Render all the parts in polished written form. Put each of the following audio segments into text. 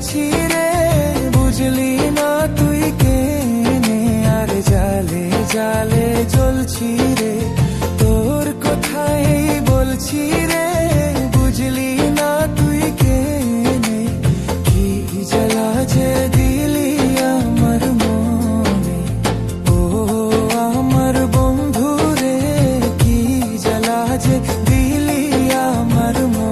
বলছি রে বুঝলি না তুই কেনে, আর জালে জালে জ্বলছি রে তোর কথাই বলছি রে বুঝলি না তুই কেনে, কি জ্বালা যে দিলি আমার মনে, ও আমার বন্ধু রে কি জ্বালা যে দিলি আমার মনে।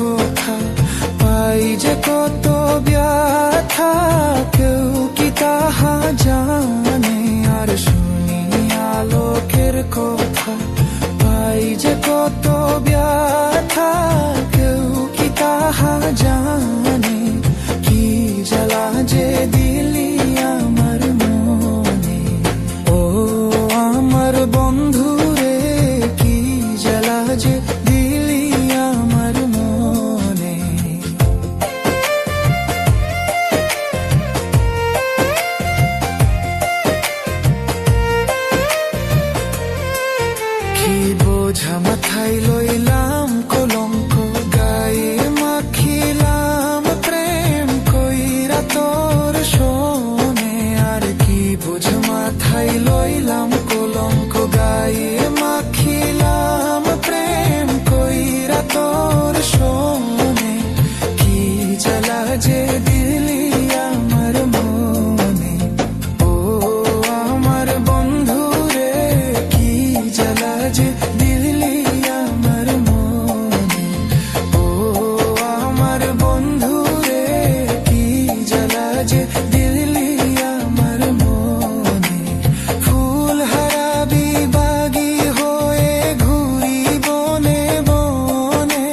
কথা পাই যে কত ব্যথা কেউ কি তাহা জানে, আর শুনি আলোকের কথা পাই যে কত ব্যথা কেউ কি তাহা জানে, কি জ্বালা যে দিলি আমার মনে, ও আমার বন্ধু রে কি জ্বালা যে দিলি আমার মনে। কি বোঝা মাথায় লইলাম কলঙ্ক গায়ে মাখিলাম প্রেম কইরা তোর শোনে, আর কি বোঝা মাথায় লইলাম কলঙ্ক গায়ে মাখিলাম প্রেম কইরা তোর শোনে, কি জ্বালা যে দিলি আমার মনে, ও আমার বন্ধু রে কি জ্বালা যে দিলি আমার মনে, ও আমার বন্ধু রে কি জ্বালা যে দিলি আমার মনে। ফুল হারাবি বাগি হয়ে ঘুরি বনে বনে,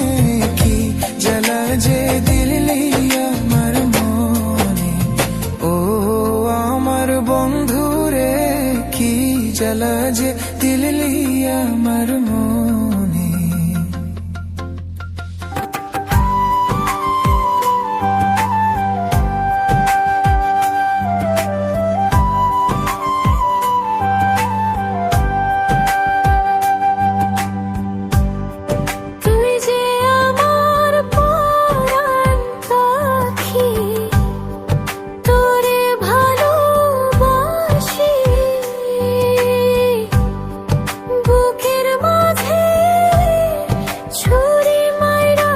কি জ্বালা যে দিলি আমার মনে, ও আমার বন্ধু রে কি জ্বালা যে দিলি আমার মনে। তুই যে আমার পরাণ পাখি, তোরে ভালোবাসি, বুকের মাঝে ছুরি মাইরা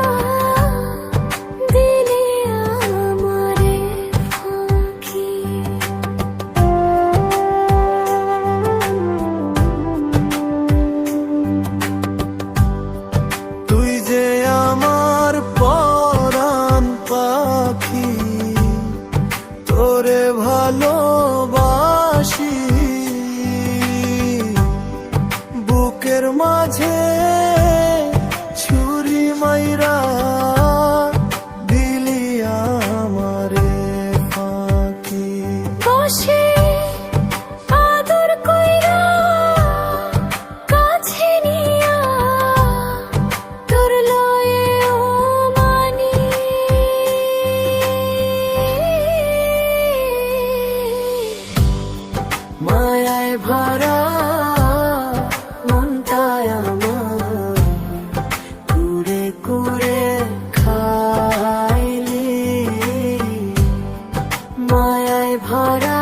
দিলি আমারে ফাঁকি। তুই যে আমার পরাণ পাখি, তোরে ভালোবাসি, বুকের মাঝে ছুরি মাইরা দিলি আমারে ফাঁকি। বসে আদর কইরা কাছে নিয়া তোর লয়ে ও মানি, মায়ায় ভরা মনটায় আমার কুড়ে কুড়ে খাইলি, মায়ায় ভরা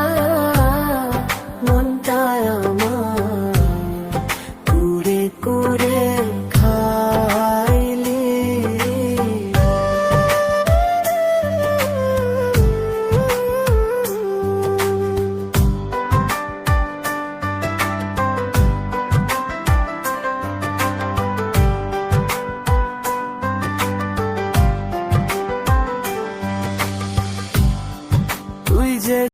মনটায় আমার কুড়ে কুড়ে খাইলি। তুই যে